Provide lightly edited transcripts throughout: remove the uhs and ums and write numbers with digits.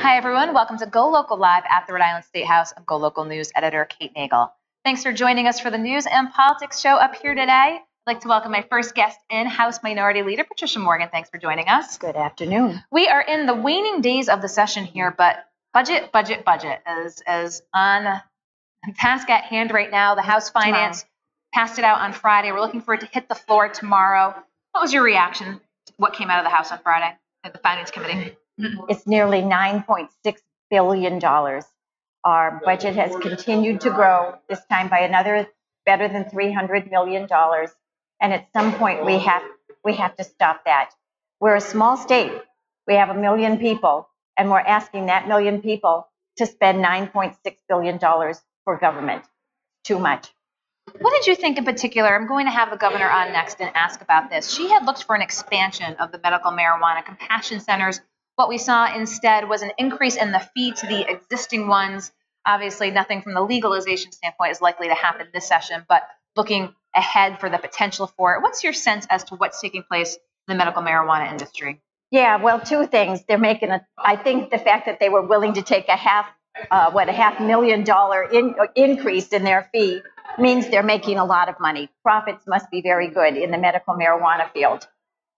Hi, everyone. Welcome to Go Local Live at the Rhode Island State House. I'm Go Local News editor Kate Nagel. Thanks for joining us for the news and politics show up here today. I'd like to welcome my first guest in, House Minority Leader Patricia Morgan. Thanks for joining us. Good afternoon. We are in the waning days of the session here, but budget is on task at hand right now. The House Finance passed it out on Friday. We're looking for it to hit the floor tomorrow. What was your reaction to what came out of the House on Friday at the Finance Committee? It's nearly $9.6 billion. Our budget has continued to grow, this time by another better than $300 million. And at some point, we have to stop that. We're a small state. We have 1 million people, and we're asking that 1 million people to spend $9.6 billion for government. Too much. What did you think in particular? I'm going to have the governor on next and ask about this. She had looked for an expansion of the medical marijuana compassion centers. What we saw instead was an increase in the fee to the existing ones. Obviously, nothing from the legalization standpoint is likely to happen this session, but looking ahead for the potential for it, what's your sense as to what's taking place in the medical marijuana industry? Yeah, well, two things. They're making I think the fact that they were willing to take a $500,000 increase in their fee means they're making a lot of money. Profits must be very good in the medical marijuana field.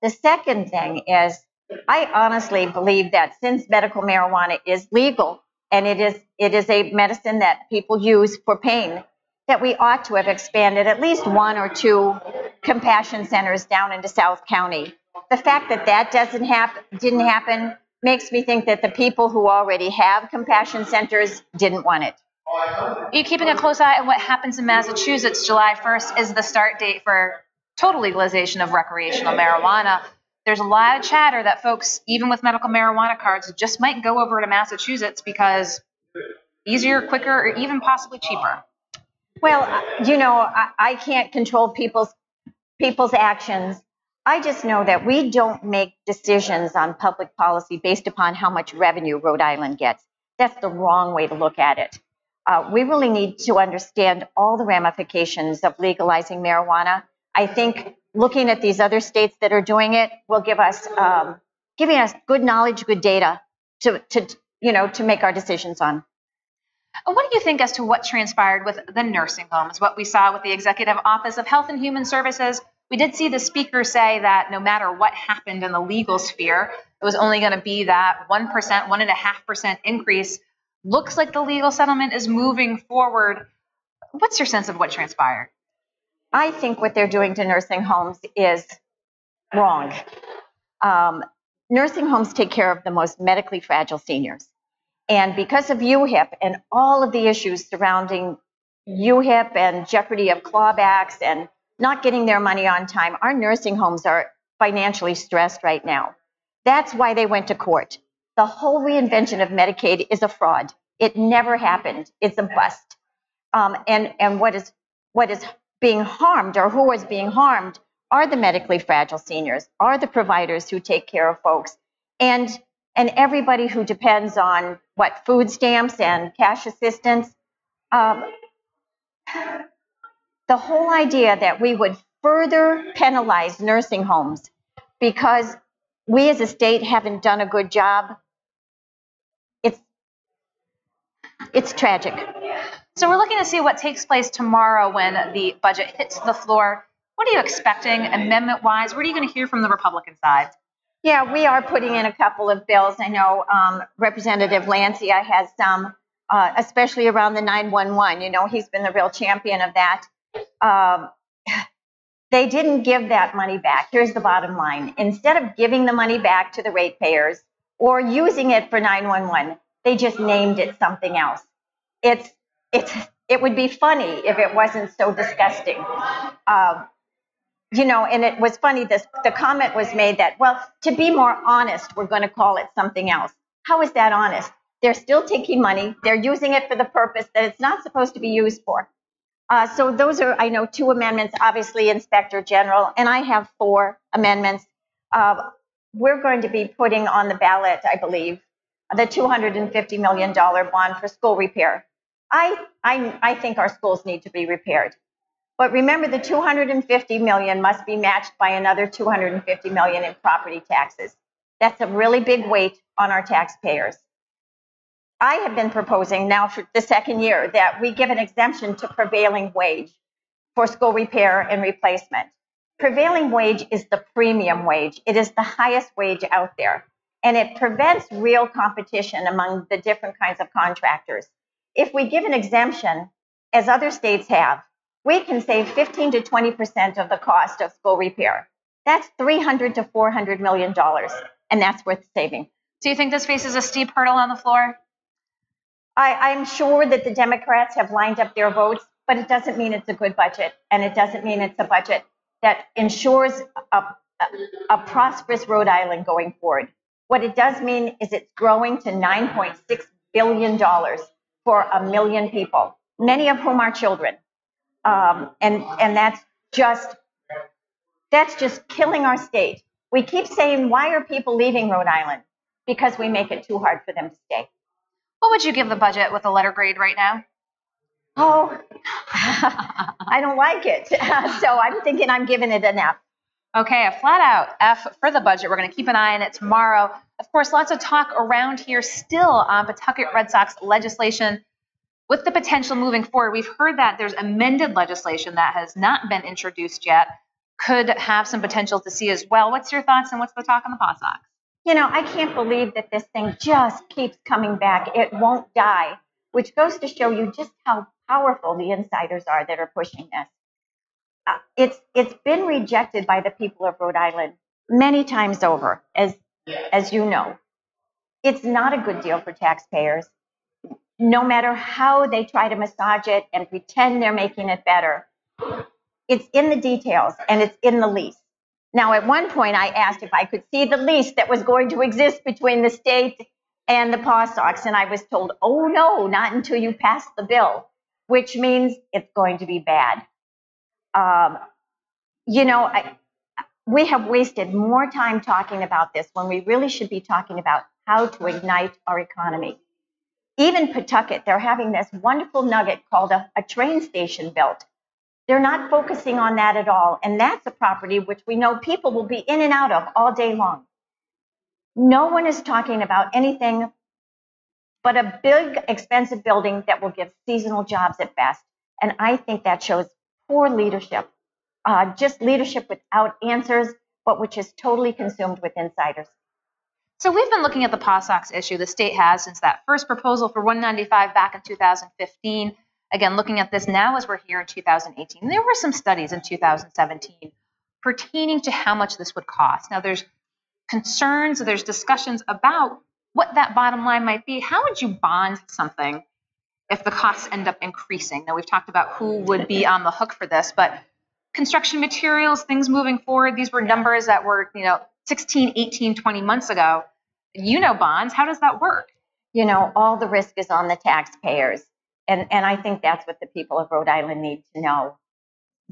The second thing is, I honestly believe that since medical marijuana is legal and it is a medicine that people use for pain, that we ought to have expanded at least 1 or 2 compassion centers down into South County. The fact that that didn't happen makes me think that the people who already have compassion centers didn't want it. Are you keeping a close eye on what happens in Massachusetts? July 1st is the start date for total legalization of recreational marijuana. There's a lot of chatter that folks, even with medical marijuana cards, just might go over to Massachusetts because easier, quicker, or even possibly cheaper. Well, I can't control people's actions. I just know that we don't make decisions on public policy based upon how much revenue Rhode Island gets. That's the wrong way to look at it. We really need to understand all the ramifications of legalizing marijuana. I think looking at these other states that are doing it will give us, giving us good knowledge, good data to make our decisions on. What do you think as to what transpired with the nursing homes, what we saw with the Executive Office of Health and Human Services? We did see the speaker say that no matter what happened in the legal sphere, it was only going to be that 1%, 1.5% increase. Looks like the legal settlement is moving forward. What's your sense of what transpired? I think what they're doing to nursing homes is wrong. Nursing homes take care of the most medically fragile seniors. And because of UHIP and all of the issues surrounding UHIP and jeopardy of clawbacks and not getting their money on time, our nursing homes are financially stressed right now. That's why they went to court. The whole reinvention of Medicaid is a fraud. It never happened. It's a bust. And what is being harmed, or who is being harmed, are the medically fragile seniors, are the providers who take care of folks, and everybody who depends on food stamps and cash assistance. The whole idea that we would further penalize nursing homes because we as a state haven't done a good job, it's tragic. So we're looking to see what takes place tomorrow when the budget hits the floor. What are you expecting amendment-wise? What are you going to hear from the Republican side? Yeah, we are putting in a couple of bills. I know Representative Lancia has some, especially around the 911. He's been the real champion of that. They didn't give that money back. Here's the bottom line. Instead of giving the money back to the ratepayers or using it for 911, they just named it something else. It would be funny if it wasn't so disgusting. And it was funny, the comment was made that, well, to be more honest, we're going to call it something else. How is that honest? They're still taking money. They're using it for the purpose that it's not supposed to be used for. So those are, I know, 2 amendments, obviously Inspector General, and I have 4 amendments. We're going to be putting on the ballot, I believe, the $250 million bond for school repair. I think our schools need to be repaired. But remember, the $250 million must be matched by another $250 million in property taxes. That's a really big weight on our taxpayers. I have been proposing now for the second year that we give an exemption to prevailing wage for school repair and replacement. Prevailing wage is the premium wage. It is the highest wage out there, and it prevents real competition among the different kinds of contractors. If we give an exemption, as other states have, we can save 15 to 20% of the cost of school repair. That's $300 to $400 million, and that's worth saving. Do you think this faces a steep hurdle on the floor? I'm sure that the Democrats have lined up their votes, but it doesn't mean it's a good budget, and it doesn't mean it's a budget that ensures a prosperous Rhode Island going forward. What it does mean is it's growing to $9.6 billion for 1 million people, many of whom are children. And that's just killing our state. We keep saying, why are people leaving Rhode Island? Because we make it too hard for them to stay. What would you give the budget with a letter grade right now? Oh, I don't like it. So I'm thinking I'm giving it an F. Okay, a flat out F for the budget. We're going to keep an eye on it tomorrow. Of course, lots of talk around here still on Pawtucket Red Sox legislation with the potential moving forward. We've heard that there's amended legislation that has not been introduced yet, could have some potential to see as well. What's your thoughts and what's the talk on the Paw Sox? You know, I can't believe that this thing just keeps coming back. It won't die, which goes to show you just how powerful the insiders are that are pushing this. It's been rejected by the people of Rhode Island many times over, as you know. It's not a good deal for taxpayers. No matter how they try to massage it and pretend they're making it better, it's in the details and it's in the lease. Now, at one point, I asked if I could see the lease that was going to exist between the state and the Paw Sox, and I was told, oh, no, not until you pass the bill, which means it's going to be bad. We have wasted more time talking about this when we really should be talking about how to ignite our economy. Even Pawtucket, they're having this wonderful nugget called a train station built. They're not focusing on that at all. And that's a property which we know people will be in and out of all day long. No one is talking about anything but a big, expensive building that will give seasonal jobs at best. And I think that shows poor leadership, just leadership without answers, but which is totally consumed with insiders. So we've been looking at the Paw Sox issue. The state has since that first proposal for 195 back in 2015. Again, looking at this now as we're here in 2018, there were some studies in 2017 pertaining to how much this would cost. Now, there's concerns, there's discussions about what that bottom line might be. How would you bond something if the costs end up increasing? Now, we've talked about who would be on the hook for this, but construction materials, things moving forward, these were numbers that were, 16, 18, 20 months ago. Bonds, how does that work? All the risk is on the taxpayers. And I think that's what the people of Rhode Island need to know.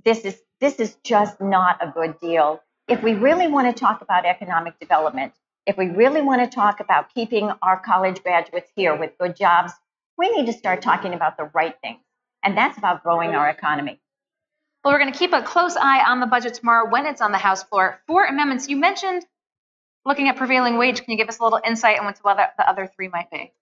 This is just not a good deal. If we really want to talk about economic development, if we really want to talk about keeping our college graduates here with good jobs, we need to start talking about the right things. And that's about growing our economy. Well, we're going to keep a close eye on the budget tomorrow when it's on the House floor. 4 amendments. You mentioned looking at prevailing wage. Can you give us a little insight on what the other 3 might be?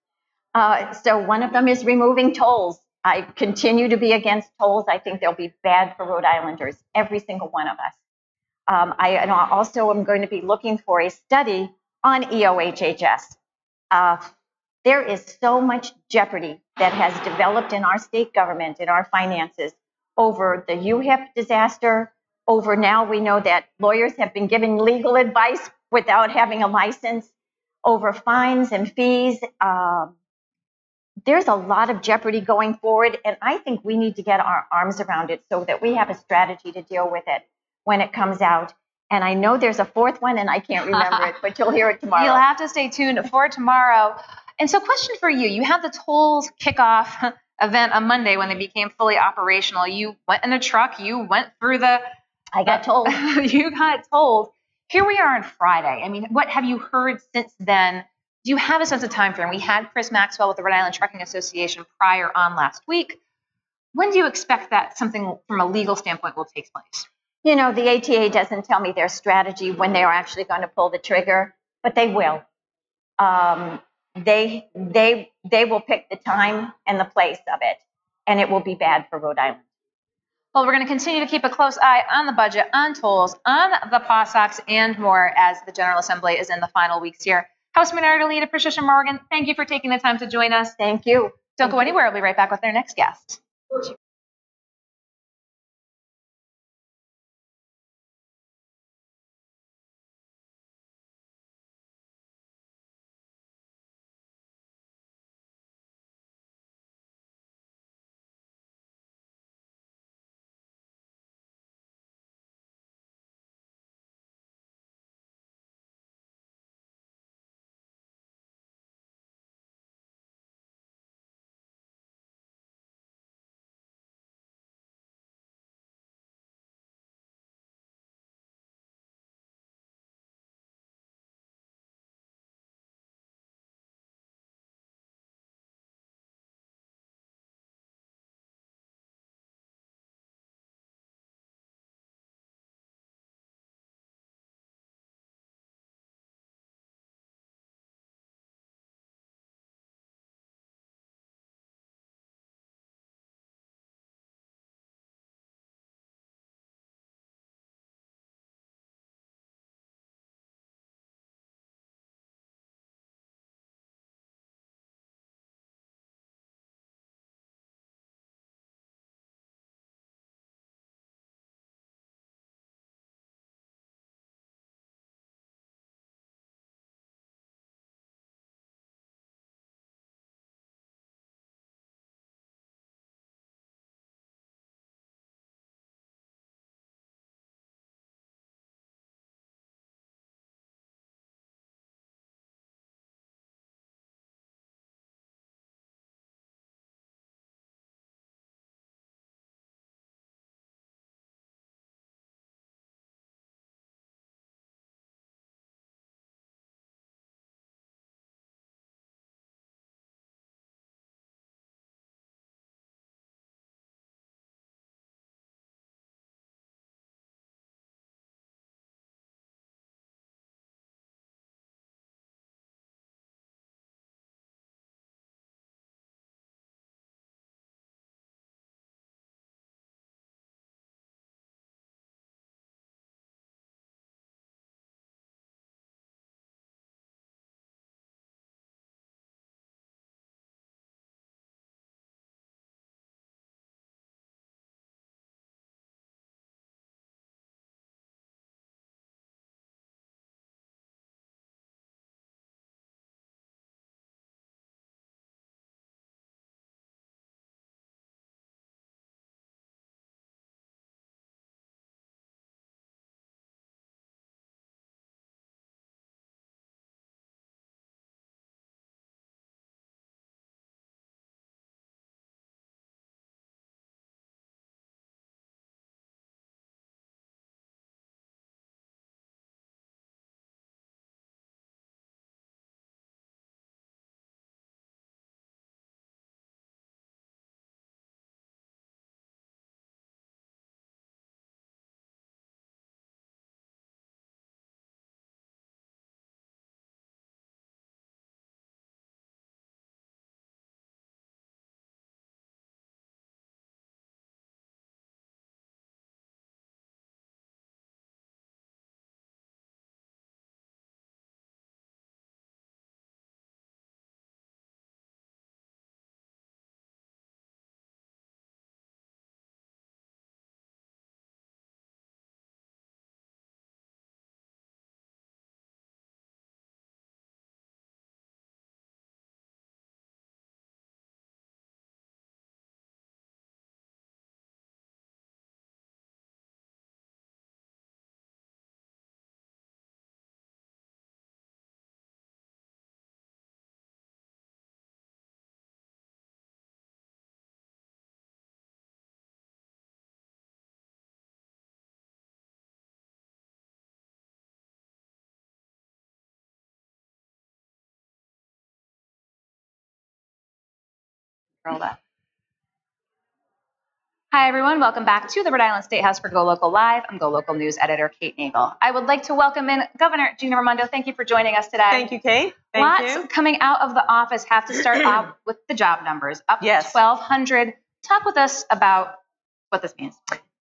So one of them is removing tolls. I continue to be against tolls. I think they'll be bad for Rhode Islanders, every single one of us. I also am going to be looking for a study on EOHHS. There is so much jeopardy that has developed in our state government, in our finances, over the UHIP disaster, over now we know that lawyers have been giving legal advice without having a license, over fines and fees. There's a lot of jeopardy going forward, and I think we need to get our arms around it so that we have a strategy to deal with it when it comes out. And I know there's a 4th one, and I can't remember it, but you'll hear it tomorrow. You'll have to stay tuned for tomorrow. And so question for you. You had the tolls kickoff event on Monday when they became fully operational. You went in a truck. You went through I got told. You got told. Here we are on Friday. I mean, what have you heard since then? Do you have a sense of time frame? We had Chris Maxwell with the Rhode Island Trucking Association prior on last week. When do you expect that something from a legal standpoint will take place? The ATA doesn't tell me their strategy when they are actually going to pull the trigger, but they will. they will pick the time and the place of it, and it will be bad for Rhode Island. Well, we're going to continue to keep a close eye on the budget, on tolls, on the POSOX, and more as the General Assembly is in the final weeks here. House Minority Leader Patricia Morgan, thank you for taking the time to join us. Thank you. Don't go anywhere. I'll be right back with our next guest. Control that. Hi, everyone. Welcome back to the Rhode Island State House for GoLocal Live. I'm GoLocal News Editor Kate Nagel. I would like to welcome in Governor Gina Raimondo. Thank you for joining us today. Thank you, Kate. Thank you. Coming out of the office. Have to start off with the job numbers. Up to 1,200. Talk with us about what this means.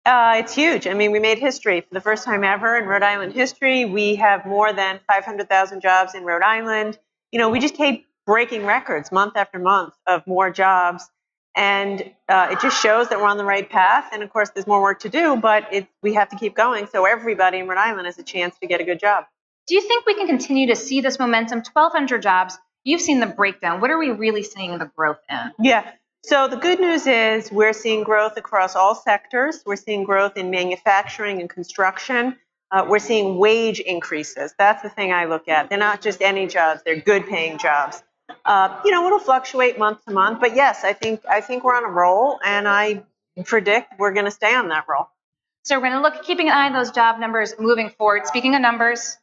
It's huge. I mean, we made history. For the first time ever in Rhode Island history, we have more than 500,000 jobs in Rhode Island. You know, we just keep breaking records month after month of more jobs. And it just shows that we're on the right path. And of course, there's more work to do, but we have to keep going so everybody in Rhode Island has a chance to get a good job. Do you think we can continue to see this momentum? 1,200 jobs. You've seen the breakdown. What are we really seeing the growth in? Yeah. So the good news is we're seeing growth across all sectors. We're seeing growth in manufacturing and construction. We're seeing wage increases. That's the thing I look at. They're not just any jobs. They're good paying jobs. You know, it'll fluctuate month to month, but yes, I think we're on a roll, and I predict we're going to stay on that roll. So we're going to keeping an eye on those job numbers moving forward. Speaking of numbers,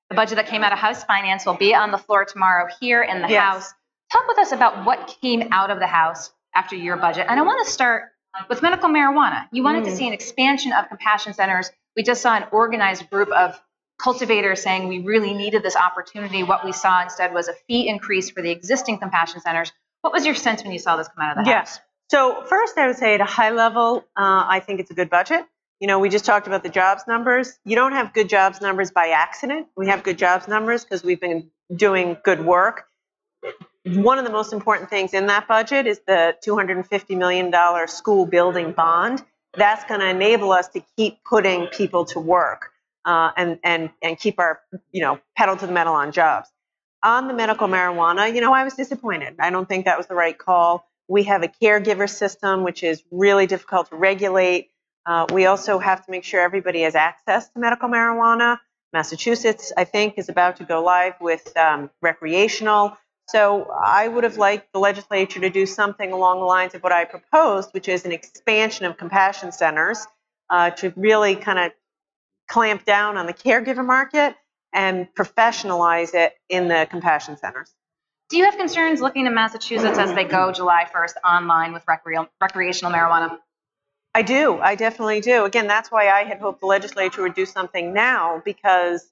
the budget that came out of House Finance will be on the floor tomorrow here in the House. Talk with us about what came out of the House after your budget. And I want to start with medical marijuana. You wanted to see an expansion of compassion centers. We just saw an organized group of cultivators saying we really needed this opportunity. What we saw instead was a fee increase for the existing compassion centers. What was your sense when you saw this come out of the House? So first, I would say at a high level, I think it's a good budget. You know, we just talked about the jobs numbers. You don't have good jobs numbers by accident. We have good jobs numbers because we've been doing good work. One of the most important things in that budget is the $250 million school building bond. That's going to enable us to keep putting people to work. And keep our, pedal to the metal on jobs. On the medical marijuana, I was disappointed. I don't think that was the right call. We have a caregiver system, which is really difficult to regulate. We also have to make sure everybody has access to medical marijuana. Massachusetts, I think, is about to go live with recreational. So I would have liked the legislature to do something along the lines of what I proposed, which is an expansion of compassion centers to really kind of clamp down on the caregiver market and professionalize it in the compassion centers. Do you have concerns looking to Massachusetts as they go July 1st online with recreational marijuana? I do. I definitely do. Again, that's why I had hoped the legislature would do something now, because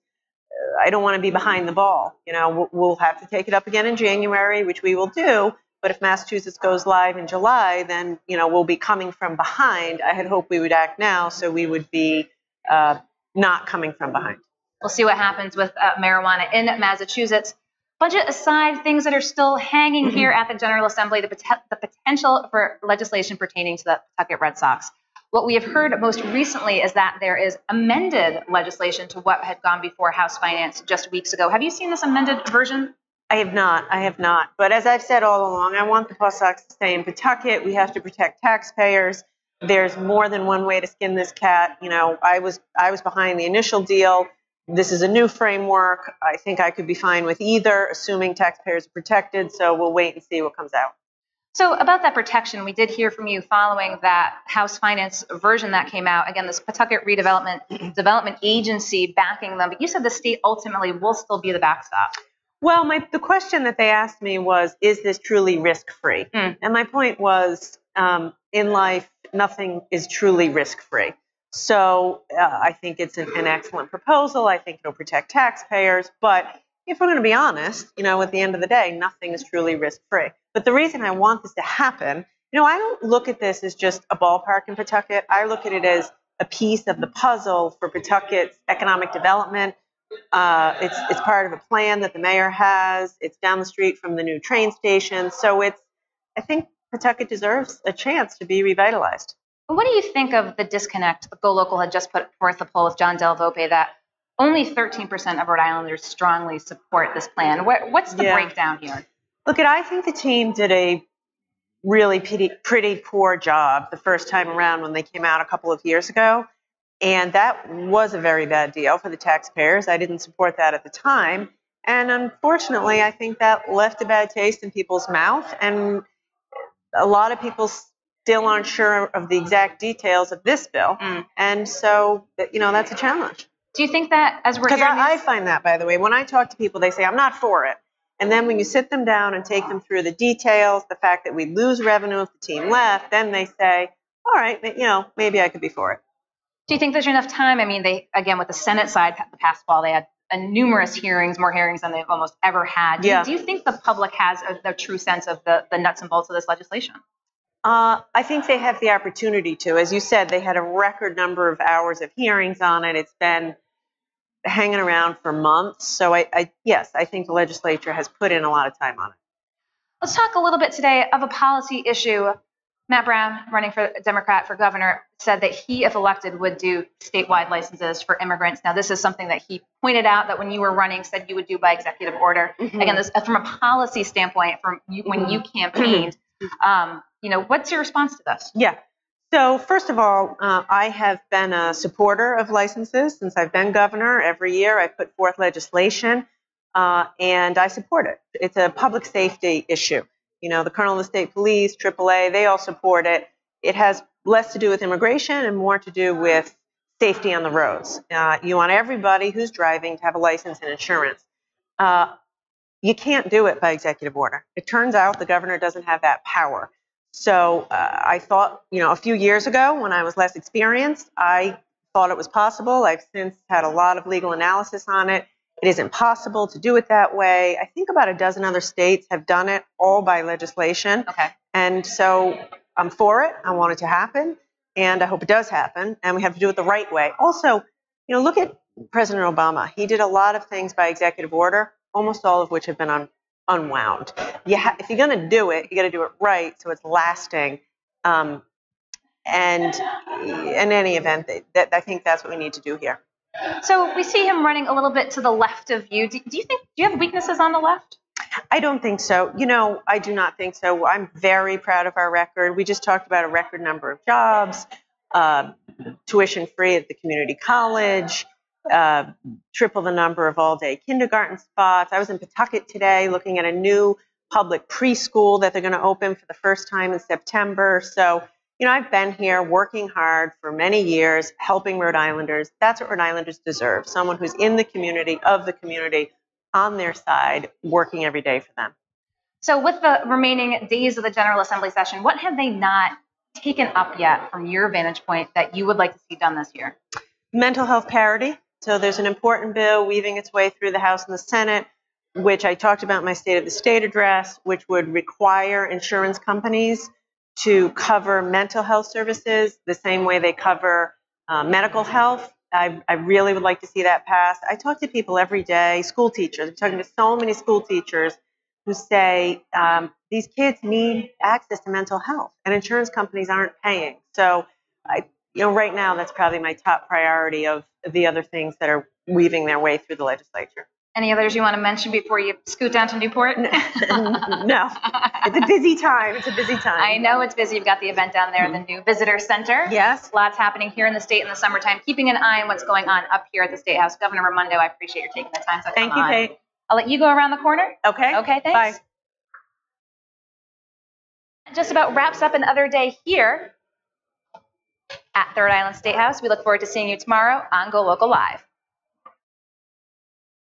I don't want to be behind the ball. We'll have to take it up again in January, which we will do. But if Massachusetts goes live in July, then, we'll be coming from behind. I had hoped we would act now so we would be not coming from behind. We'll see what happens with marijuana in Massachusetts. Budget aside, things that are still hanging here at the General Assembly, the potential for legislation pertaining to the Pawtucket Red Sox. What we have heard most recently is that there is amended legislation to what had gone before House Finance just weeks ago. Have you seen this amended version? I have not. But as I've said all along, I want the Paw Sox to stay in Pawtucket. We have to protect taxpayers. There's more than one way to skin this cat. I was behind the initial deal. This is a new framework. I think I could be fine with either, assuming taxpayers are protected. So we'll wait and see what comes out. So about that protection, we did hear from you following that House Finance version that came out. Again, this Pawtucket Development Agency backing them. But you said the state ultimately will still be the backstop. Well, the question that they asked me was, is this truly risk-free? And my point was, in life, nothing is truly risk-free. So I think it's an excellent proposal. I think it'll protect taxpayers. But if we're going to be honest, at the end of the day, nothing is truly risk-free. But the reason I want this to happen, I don't look at this as just a ballpark in Pawtucket. I look at it as a piece of the puzzle for Pawtucket's economic development. It's part of a plan that the mayor has. It's down the street from the new train station. So I think Pawtucket deserves a chance to be revitalized. What do you think of the disconnect? GoLocal had just put forth a poll with John Del Vope that only 13% of Rhode Islanders strongly support this plan. What's the breakdown here? Look, I think the team did a really pretty poor job the first time around when they came out a couple of years ago. And that was a very bad deal for the taxpayers. I didn't support that at the time. And unfortunately, I think that left a bad taste in people's mouth. And a lot of people still aren't sure of the exact details of this bill. And so, that's a challenge. Do you think that as we're Because I find that, by the way, when I talk to people, they say, I'm not for it. And then when you sit them down and take them through the details, the fact that we lose revenue if the team left, then they say, all right, maybe I could be for it. Do you think there's enough time? I mean, they, again, with the Senate side, the past fall, they had numerous hearings, more hearings than they've almost ever had. Do you think the public has a true sense of the nuts and bolts of this legislation? I think they have the opportunity to. As you said, they had a record number of hours of hearings on it. It's been hanging around for months. So yes, I think the legislature has put in a lot of time on it. Let's talk a little bit today of a policy issue. Matt Brown, running for Democrat for governor, said that he, if elected, would do statewide licenses for immigrants. Now, this is something that he pointed out that when you were running, said you would do by executive order. Mm-hmm. Again, this from a policy standpoint, from you, when you campaigned, what's your response to this? Yeah. So first of all, I have been a supporter of licenses since I've been governor. Every year I put forth legislation, and I support it. It's a public safety issue. The Colonel of the State Police, AAA, they all support it. It has less to do with immigration and more to do with safety on the roads. You want everybody who's driving to have a license and insurance. You can't do it by executive order. It turns out the governor doesn't have that power. So I thought, a few years ago when I was less experienced, I thought it was possible. I've since had a lot of legal analysis on it. It isn't possible to do it that way. I think about a dozen other states have done it all by legislation. Okay. And so I'm for it. I want it to happen. And I hope it does happen. And we have to do it the right way. Also, look at President Obama. He did a lot of things by executive order, almost all of which have been unwound. If you're going to do it, you got to do it right so it's lasting. And in any event, I think that's what we need to do here. So we see him running a little bit to the left of you. Do you have weaknesses on the left? I don't think so. I do not think so. I'm very proud of our record. We just talked about a record number of jobs, tuition free at the community college, triple the number of all-day kindergarten spots. I was in Pawtucket today looking at a new public preschool that they're going to open for the first time in September. So, I've been here working hard for many years, helping Rhode Islanders. That's what Rhode Islanders deserve, someone who's in the community, of the community, on their side, working every day for them. So with the remaining days of the General Assembly session, what have they not taken up yet from your vantage point that you would like to see done this year? Mental health parity. So there's an important bill weaving its way through the House and the Senate, which I talked about in my State of the State address, which would require insurance companies to cover mental health services the same way they cover medical health. I really would like to see that passed. I talk to people every day, school teachers. I'm talking to so many school teachers who say these kids need access to mental health, and insurance companies aren't paying. So, right now that's probably my top priority of the other things that are weaving their way through the legislature. Any others you want to mention before you scoot down to Newport? No. It's a busy time. I know it's busy. You've got the event down there, the new visitor center. Yes. Lots happening here in the state in the summertime. Keeping an eye on what's going on up here at the State House. Governor Raimondo, I appreciate your taking the time to come on. Thank you, Kate. I'll let you go around the corner. Okay. Okay, thanks. Bye. Just about wraps up another day here at the Rhode Island State House. We look forward to seeing you tomorrow on GoLocal Live.